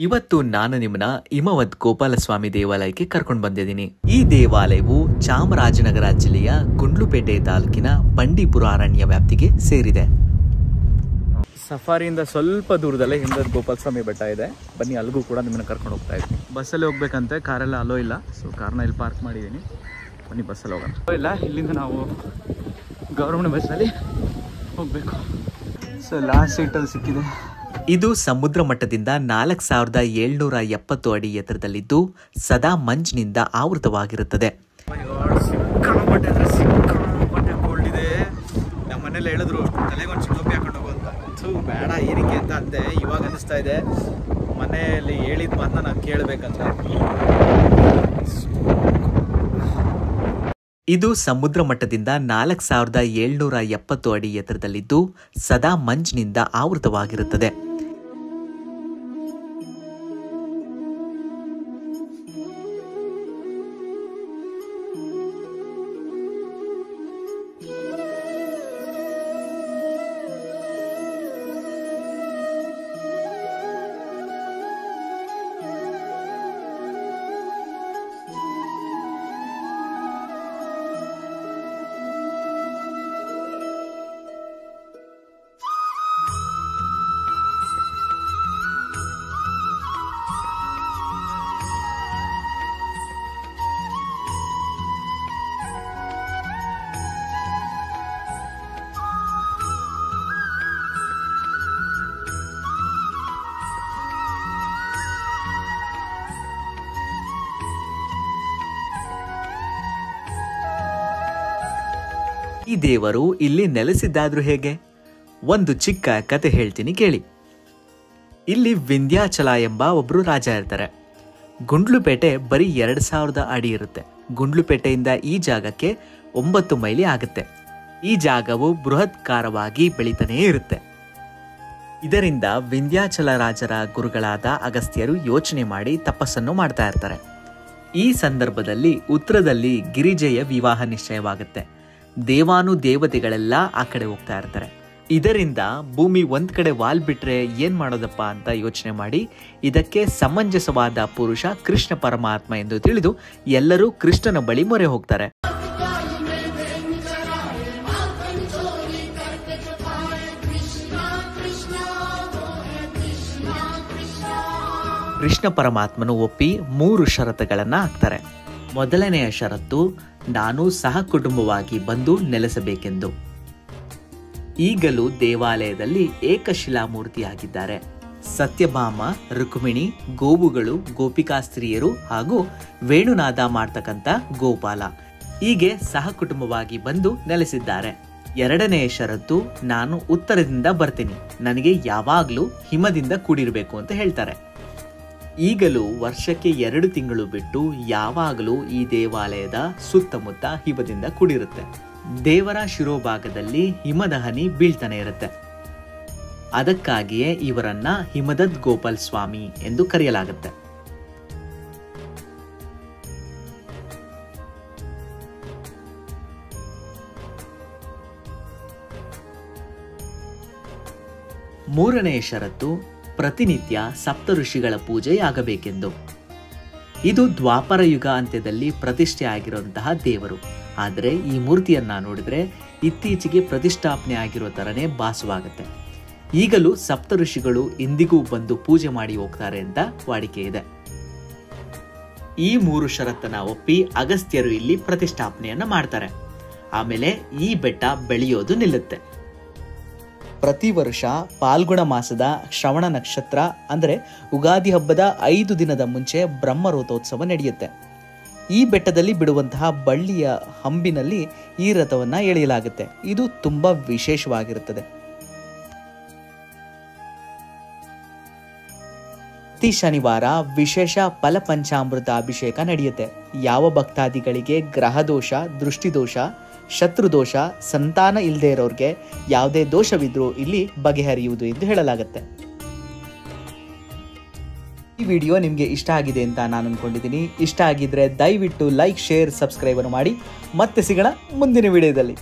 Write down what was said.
ಇವತ್ತು ನಾನು ನಿಮ್ಮನ್ನ ಹಿಮವದ್ ಗೋಪಾಲಸ್ವಾಮಿ ದೇವಾಲಯಕ್ಕೆ ಕರ್ಕೊಂಡು ಬಂದಿದ್ದೀನಿ. ಈ ದೇವಾಲಯವು ಚಾಮರಾಜನಗರ ಜಿಲ್ಲೆಯ ಗುಂಡ್ಲುಪೇಟೆ ತಾಲೂಕಿನ ಬಂಡೀಪುರ ಅರಣ್ಯ ವ್ಯಾಪ್ತಿಗೆ ಸೇರಿದೆ. ಸಫಾರಿಯಿಂದ ಸ್ವಲ್ಪ ದೂರದಲ್ಲೇ ಹಿಮವದ್ ಗೋಪಾಲಸ್ವಾಮಿ ಬೆಟ್ಟ ಇದೆ. ಬನ್ನಿ, ಅಲ್ಲಿಗೂ ಕೂಡ ನಿಮ್ಮನ್ನ ಕರ್ಕೊಂಡು ಹೋಗ್ತಾ ಇದ್ದೀನಿ. ಬಸ್ಸಲ್ಲಿ ಹೋಗ್ಬೇಕಂತೆ, ಕಾರೆಲ್ಲ ಅಲೋ ಇಲ್ಲ, ಸೊ ಕಾರ್ನ ಇಲ್ಲಿ ಪಾರ್ಕ್ ಮಾಡಿದ್ದೀನಿ. ಬನ್ನಿ ಬಸ್ಸಲ್ಲಿ ಹೋಗೋಣ. ಇಲ್ಲ, ಇಲ್ಲಿಂದ ನಾವು ಗೌರ್ಮೆಂಟ್ ಬಸ್ಸಲ್ಲಿ ಹೋಗಬೇಕು. ಸೊ ಲಾಸ್ಟ್ ಸೀಟಲ್ಲಿ ಸಿಕ್ಕಿದೆ. ಇದು ಸಮುದ್ರ ಮಟ್ಟದಿಂದ 4770 ಅಡಿ ಎತ್ತರದಲ್ಲಿದ್ದು ಸದಾ ಮಂಜಿನಿಂದ ಆವೃತವಾಗಿರುತ್ತದೆ. ಸಿಕ್ಕಾಪಟ್ಟೆ ಅಂದರೆ ಸಿಕ್ಕಾಪಟ್ಟೆ ಕೋಲ್ಡ್ ಇದೆ. ನಮ್ಮ ಮನೇಲಿ ಹೇಳಿದ್ರು ತಲೆಗೊಂದು ಟೋಪಿ ಹಾಕೊಂಡು ಹೋಗು ಅಂತ. ಬೇಡ ಏನಕ್ಕೆ ಅಂತ ಅಂದೆ. ಇವಾಗ ಅನಿಸ್ತಾ ಇದೆ ಮನೆಯಲ್ಲಿ ಹೇಳಿದ ಮಾತನ್ನ ನಾನು ಕೇಳಬೇಕಂತ. ಇದು ಸಮುದ್ರ ಮಟ್ಟದಿಂದ 4770 ಅಡಿ ಎತ್ತರದಲ್ಲಿದ್ದು ಸದಾ ಮಂಜಿನಿಂದ ಆವೃತವಾಗಿರುತ್ತದೆ. ಈ ದೇವರು ಇಲ್ಲಿ ನೆಲೆಸಿದ್ದಾದ್ರೂ ಹೇಗೆ? ಒಂದು ಚಿಕ್ಕ ಕತೆ ಹೇಳ್ತೀನಿ ಕೇಳಿ. ಇಲ್ಲಿ ವಿಂಧ್ಯಾಚಲ ಎಂಬ ಒಬ್ರು ರಾಜ ಇರ್ತಾರೆ. ಗುಂಡ್ಲುಪೇಟೆ ಬರೀ 2000 ಅಡಿ ಇರುತ್ತೆ. ಗುಂಡ್ಲುಪೇಟೆಯಿಂದ ಈ ಜಾಗಕ್ಕೆ 9 ಮೈಲಿ ಆಗುತ್ತೆ. ಈ ಜಾಗವು ಬೃಹತ್ಕಾರವಾಗಿ ಬೆಳೀತಾನೇ ಇರುತ್ತೆ. ಇದರಿಂದ ವಿಂಧ್ಯಾಚಲ ರಾಜರ ಗುರುಗಳಾದ ಅಗಸ್ತ್ಯರು ಯೋಚನೆ ಮಾಡಿ ತಪಸ್ಸನ್ನು ಮಾಡ್ತಾ ಇರ್ತಾರೆ. ಈ ಸಂದರ್ಭದಲ್ಲಿ ಉತ್ತರದಲ್ಲಿ ಗಿರಿಜೆಯ ವಿವಾಹ ನಿಶ್ಚಯವಾಗುತ್ತೆ. ದೇವಾನು ದೇವತೆಗಳೆಲ್ಲ ಆ ಕಡೆ ಹೋಗ್ತಾ ಇರ್ತಾರೆ. ಇದರಿಂದ ಭೂಮಿ ಒಂದ್ ಕಡೆ ವಾಲ್ ಬಿಟ್ರೆ ಏನ್ ಮಾಡೋದಪ್ಪ ಅಂತ ಯೋಚನೆ ಮಾಡಿ ಇದಕ್ಕೆ ಸಮಂಜಸವಾದ ಪುರುಷ ಕೃಷ್ಣ ಪರಮಾತ್ಮ ಎಂದು ತಿಳಿದು ಎಲ್ಲರೂ ಕೃಷ್ಣನ ಬಳಿ ಮೊರೆ ಹೋಗ್ತಾರೆ. ಕೃಷ್ಣ ಪರಮಾತ್ಮನು ಒಪ್ಪಿ 3 ಷರತ್ತುಗಳನ್ನ ಹಾಕ್ತಾರೆ. ಮೊದಲನೆಯ ಷರತ್ತು, ನಾನು ಸಹ ಕುಟುಂಬವಾಗಿ ಬಂದು ನೆಲೆಸಬೇಕೆಂದು. ಈಗಲೂ ದೇವಾಲಯದಲ್ಲಿ ಏಕಶಿಲಾಮೂರ್ತಿಯಾಗಿದ್ದಾರೆ. ಸತ್ಯಭಾಮ, ರುಕ್ಮಿಣಿ, ಗೋವುಗಳು, ಗೋಪಿಕಾಸ್ತ್ರೀಯರು ಹಾಗೂ ವೇಣುನಾದ ಮಾಡ್ತಕ್ಕಂಥ ಗೋಪಾಲ ಹೀಗೆ ಸಹ ಕುಟುಂಬವಾಗಿ ಬಂದು ನೆಲೆಸಿದ್ದಾರೆ. ಎರಡನೆಯ ಷರತ್ತು, ನಾನು ಉತ್ತರದಿಂದ ಬರ್ತೀನಿ, ನನಗೆ ಯಾವಾಗ್ಲೂ ಹಿಮದಿಂದ ಕೂಡಿರಬೇಕು ಅಂತ ಹೇಳ್ತಾರೆ. ಈಗಲೂ ವರ್ಷಕ್ಕೆ 2 ತಿಂಗಳು ಬಿಟ್ಟು ಯಾವಾಗಲೂ ಈ ದೇವಾಲಯದ ಸುತ್ತಮುತ್ತ ಹಿಮದಿಂದ ಕೂಡಿರುತ್ತೆ. ದೇವರ ಶಿರೋಭಾಗದಲ್ಲಿ ಹಿಮದ ಹನಿ ಬೀಳ್ತಾನೆ ಇರುತ್ತೆ. ಅದಕ್ಕಾಗಿಯೇ ಇವರನ್ನ ಹಿಮದದ್ ಗೋಪಾಲ್ ಸ್ವಾಮಿ ಎಂದು ಕರೆಯಲಾಗುತ್ತೆ. ಮೂರನೆಯ ಷರತ್ತು, ಪ್ರತಿನಿತ್ಯ ಸಪ್ತ ಋಷಿಗಳ ಪೂಜೆಯಾಗಬೇಕೆಂದು. ಇದು ದ್ವಾಪರ ಯುಗ ಅಂತ್ಯದಲ್ಲಿ ಪ್ರತಿಷ್ಠೆ ಆಗಿರುವಂತಹ ದೇವರು. ಆದರೆ ಈ ಮೂರ್ತಿಯನ್ನ ನೋಡಿದ್ರೆ ಇತ್ತೀಚೆಗೆ ಪ್ರತಿಷ್ಠಾಪನೆ ಆಗಿರೋ ತರನೇ ಭಾಸವಾಗುತ್ತೆ. ಈಗಲೂ ಸಪ್ತ ಋಷಿಗಳು ಇಂದಿಗೂ ಬಂದು ಪೂಜೆ ಮಾಡಿ ಹೋಗ್ತಾರೆ ಅಂತ ವಾಡಿಕೆ ಇದೆ. ಈ 3 ಷರತ್ತನ್ನ ಒಪ್ಪಿ ಅಗಸ್ತ್ಯರು ಇಲ್ಲಿ ಪ್ರತಿಷ್ಠಾಪನೆಯನ್ನ ಮಾಡ್ತಾರೆ. ಆಮೇಲೆ ಈ ಬೆಟ್ಟ ಬೆಳೆಯೋದು ನಿಲ್ಲುತ್ತೆ. ಪ್ರತಿ ವರ್ಷ ಪಾಲ್ಗುಣ ಮಾಸದ ಶ್ರವಣ ನಕ್ಷತ್ರ ಅಂದರೆ ಉಗಾದಿ ಹಬ್ಬದ 5 ದಿನದ ಮುಂಚೆ ಬ್ರಹ್ಮ ರಥೋತ್ಸವ ನಡೆಯುತ್ತೆ. ಈ ಬೆಟ್ಟದಲ್ಲಿ ಬಿಡುವಂತಹ ಬಳ್ಳಿಯ ಹಂಬಿನಲ್ಲಿ ಈ ರಥವನ್ನ ಎಳೆಯಲಾಗುತ್ತೆ. ಇದು ತುಂಬಾ ವಿಶೇಷವಾಗಿರುತ್ತದೆ. ಪ್ರತಿ ಶನಿವಾರ ವಿಶೇಷ ಫಲಪಂಚಾಮೃತ ಅಭಿಷೇಕ ನಡೆಯುತ್ತೆ. ಯಾವ ಭಕ್ತಾದಿಗಳಿಗೆ ಗ್ರಹದೋಷ, ದೃಷ್ಟಿದೋಷ, ಶತ್ರುದೋಷ, ಸಂತಾನ ಇಲ್ಲದೆ ಇರೋರಿಗೆ ಯಾವುದೇ ದೋಷವಿದ್ರೂ ಇಲ್ಲಿ ಬಗೆಹರಿಯುವುದು ಎಂದು ಹೇಳಲಾಗುತ್ತೆ. ಈ ವಿಡಿಯೋ ನಿಮಗೆ ಇಷ್ಟ ಆಗಿದೆ ಅಂತ ನಾನು ಅನ್ಕೊಂಡಿದ್ದೀನಿ. ಇಷ್ಟ ಆಗಿದ್ರೆ ದಯವಿಟ್ಟು ಲೈಕ್, ಶೇರ್, ಸಬ್ಸ್ಕ್ರೈಬ್ ಮಾಡಿ. ಮತ್ತೆ ಸಿಗೋಣ ಮುಂದಿನ ವಿಡಿಯೋದಲ್ಲಿ.